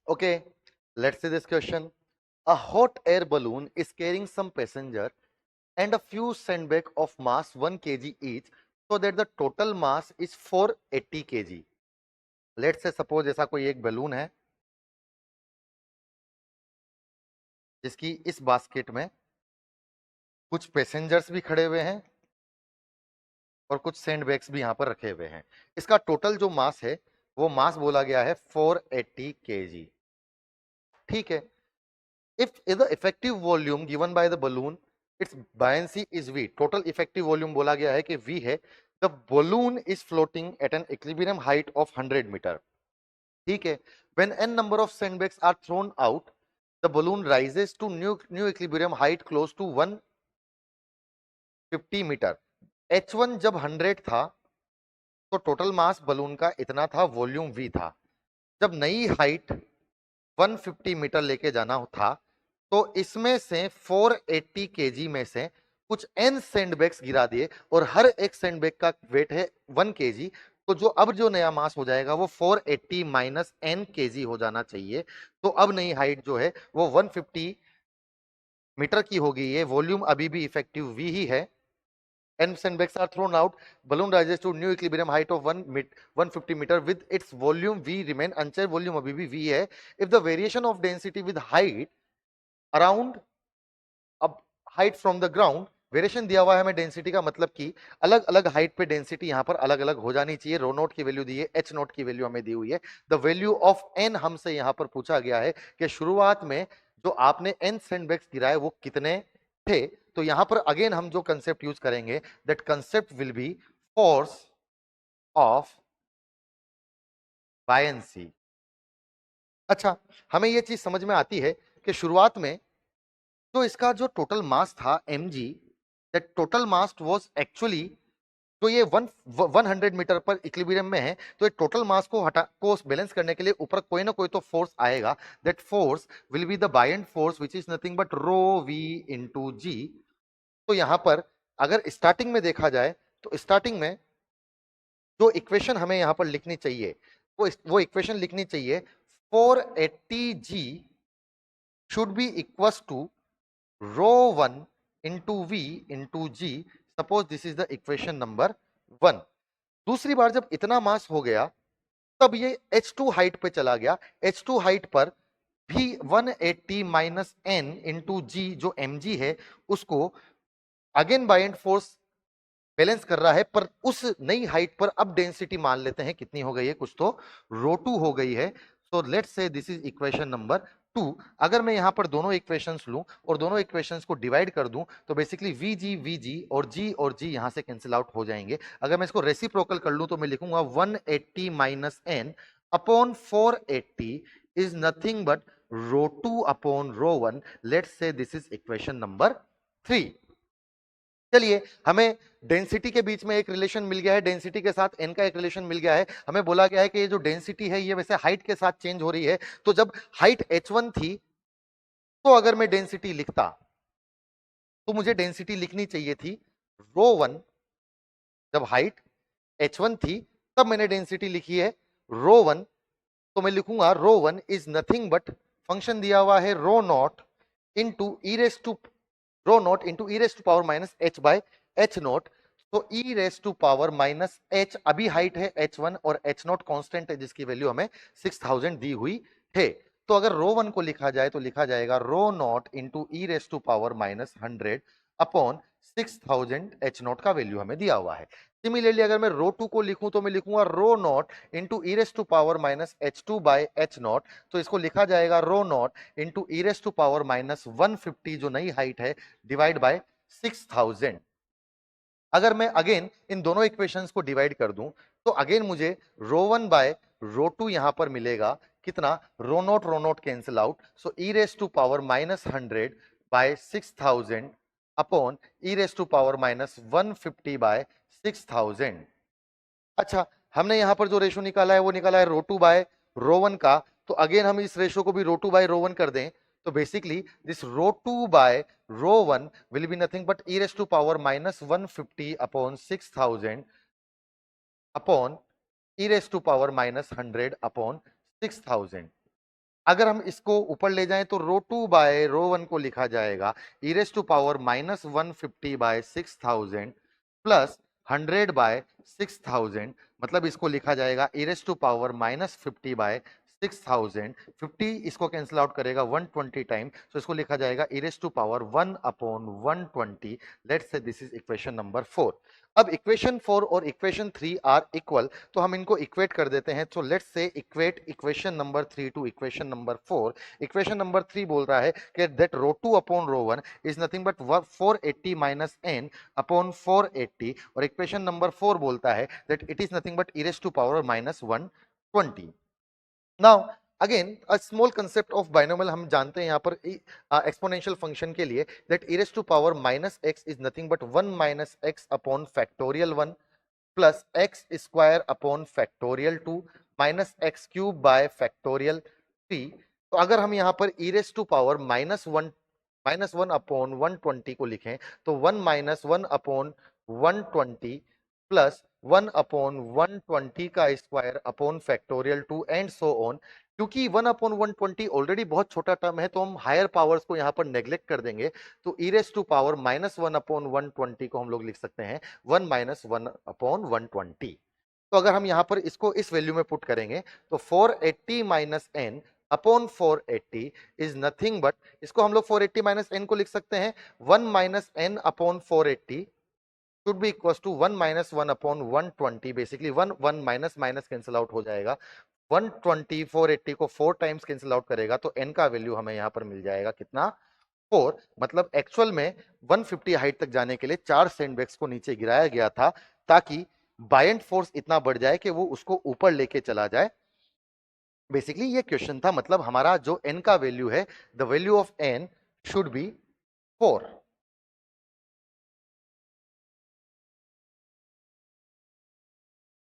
Okay, let's see this question. A hot air balloon is carrying some passenger and a few sandbag of mass 1 kg each, so that the total mass is 480 kg. Let's say suppose ऐसा कोई एक balloon है जिसकी इस basket में कुछ passengers भी खड़े हुए हैं और कुछ सैंडबैग्स भी यहां पर रखे हुए हैं। इसका टोटल जो मास है वो मास बोला गया है 480 kg। ठीक है। If the effective volume given by the balloon, its buoyancy is V. Total effective volume बोला गया है कि V है। The balloon is floating at an equilibrium height of 100 meter. ठीक है। When n number of sandbags are thrown out, the balloon rises to new equilibrium height close to 150 meter. H1 जब 100 था तो टोटल मास बलून का इतना था, volume V था। जब नई हाइट 150 मीटर लेके जाना था तो इसमें से 480 केजी में से कुछ एन सैंडबैग्स गिरा दिए और हर एक सैंडबैग का वेट है 1 केजी। तो जो अब जो नया मास हो जाएगा वो 480 माइनस एन केजी हो जाना चाहिए। तो अब नई हाइट जो है वो 150 मीटर की हो गई है। वॉल्यूम अभी भी इफेक्टिव वी ही है। N sandbags are thrown out. Balloon rises to new equilibrium height of 150 meter with its volume V remain unchanged. Volume अभी भी V है. If the variation of density with height around अब height from the ground, variation दिया हुआ है हमें density का, मतलब कि अलग अलग हाइट पे डेंसिटी यहां पर अलग अलग हो जानी चाहिए। रो नोट की वैल्यू दी है, एच नोट की वैल्यू हमें दी हुई है। द वैल्यू ऑफ एन हमसे यहां पर पूछा गया है कि शुरुआत में जो आपने एन सैंडबैग्स गिराए वो कितने थे। तो यहां पर अगेन हम जो कंसेप्ट यूज करेंगे, that concept will be force of buoyancy. अच्छा, हमें ये चीज समझ में आती है कि शुरुआत में तो इसका जो टोटल मास था mg, that total mass was actually, तो ये 100 मीटर पर इक्विलिब्रियम में है, तो ये टोटल मास को हटा को बैलेंस करने के लिए ऊपर कोई ना कोई तो फोर्स आएगा। That force will be the buoyant force which is nothing but rho v into g. तो यहां पर अगर स्टार्टिंग में देखा जाए तो स्टार्टिंग में जो इक्वेशन हमें यहां पर लिखनी चाहिए वो इक्वेशन लिखनी चाहिए 480 g should be equals to rho 1 into v into g। Suppose this is the equation number 1। दूसरी बार जब इतना मास हो गया तब ये h2 हाइट पे चला गया। h2 हाइट पर भी 180 माइनस एन इंटू जी जो mg है उसको अगेन बाइंड फोर्स बैलेंस कर रहा है, पर उस नई हाइट पर अब डेंसिटी मान लेते हैं कितनी हो गई है, कुछ तो रो 2 हो गई है। सो let's say this is equation number 2। अगर मैं यहां पर दोनों इक्वेशंस लूं और दोनों इक्वेशंस को डिवाइड कर दूं तो बेसिकली वी जी और जी यहां से कैंसिल आउट हो जाएंगे। अगर मैं इसको रेसिप्रोकल कर लूं तो मैं लिखूंगा 180 minus n upon 480 is nothing but rho 2 upon rho 1। Let's say this is equation number 3। चलिए, हमें डेंसिटी के बीच में एक रिलेशन मिल गया है, डेंसिटी के साथ एन का एक रिलेशन मिल गया है। हमें बोला गया है कि ये जो डेंसिटी है ये वैसे हाइट के साथ चेंज हो रही है। तो जब हाइट h1 थी तो अगर मैं डेंसिटी लिखता तो मुझे डेंसिटी लिखनी चाहिए थी रो 1। जब हाइट h1 थी तब मैंने डेंसिटी लिखी है रो 1। तो मैं लिखूंगा rho 1 is nothing but function दिया हुआ है rho 0 into e raise to e raise to power minus h by h naught. तो e raise to power minus h, अभी हाइट है h1 और h0 कांस्टेंट है जिसकी वैल्यू हमें 6000 दी हुई है। तो अगर रो 1 को लिखा जाए तो लिखा जाएगा rho 0 into e raise to power minus 100 upon 6000, h0 का वैल्यू हमें दिया हुआ है। सिमिलरली अगर मैं रो 2 को लिखूं तो मैं लिखूंगा rho 0 into e raise to power minus h2 by h0। तो इसको लिखा जाएगा rho 0 into e raise to power minus 150 जो नई हाइट है डिवाइड बाय 6000। अगर मैं अगेन इन दोनों इक्वेशंस को डिवाइड कर दूं तो अगेन मुझे रो 1 बाय रो 2 यहां पर मिलेगा कितना, rho 0 cancel out. So e raise to power minus 100 by 6000 upon e raise to power minus 150 by 6000। अच्छा, हमने यहां पर जो रेशो निकाला है वो निकाला है रो 2 बाय रो 1 का। तो अगेन हम इस रेशो को भी रो 2 बाय रो 1 कर दें तो basically this rho 2 by rho 1 will be nothing but e raise to power minus 150 upon 6000 upon e raise to power minus 100 upon 6000। अगर हम इसको ऊपर ले जाएं तो रो 2 बाय रो 1 को लिखा जाएगा e raise to power minus 150 by 6000 plus 100 by 6000, मतलब इसको लिखा जाएगा e raise to power minus 50 by 6000, 50 इसको कैंसिल आउट करेगा 120 टाइम, तो इसको लिखा जाएगा e raise to power 1 upon 120। Let's say this is equation number 4। अब इक्वेशन 4 और इक्वेशन 3 आर इक्वल, तो हम इनको इक्वेट कर देते हैं। So let's say equate equation number 3 to equation number 4। Equation number 3 बोल रहा है कि that rho 2 upon rho 1 is nothing but 480 minus n upon 480, और इक्वेशन नंबर 4 बोलता है that it is nothing but e raise to power minus 120। Now again a small concept of binomial हम जानते हैं यहाँ पर एक्सपोनेंशियल फंक्शन के लिए, that e raise to power minus x is nothing but 1 minus x upon factorial 1 plus x square upon factorial 2 minus x cube by factorial 3। तो अगर हम यहाँ पर e raise to power minus one upon 120 को लिखें तो 1 - 1 upon 120 plus 1/120 का square upon factorial 2 and so on. क्योंकि 1/120 ऑलरेडी बहुत छोटा टर्म है तो हम हायर पावर्स को यहाँ पर नेग्लेक्ट कर देंगे, तो ई रेस टू पावर -1/120 को हम लोग लिख सकते हैं 1 - 1/120। तो अगर हम यहां पर इसको इस वैल्यू में पुट करेंगे तो 480 minus n upon 480 is nothing but, इसको हम लोग 480 माइनस एन को लिख सकते हैं 1 minus n upon 480 should be equals to 1 minus 1 upon 120। Basically 1 1 minus minus cancel out हो जाएगा, 120 480 को 4 टाइम्स कैंसिल आउट करेगा तो n का वैल्यू हमें यहां पर मिल जाएगा कितना, 4। मतलब एक्चुअल में 150 हाइट तक जाने के लिए 4 सैंडबैग्स को नीचे गिराया गया था ताकि बायंट फोर्स इतना बढ़ जाए कि वो उसको ऊपर लेके चला जाए। बेसिकली ये क्वेश्चन था, मतलब हमारा जो n का वैल्यू है, the value of n should be 4।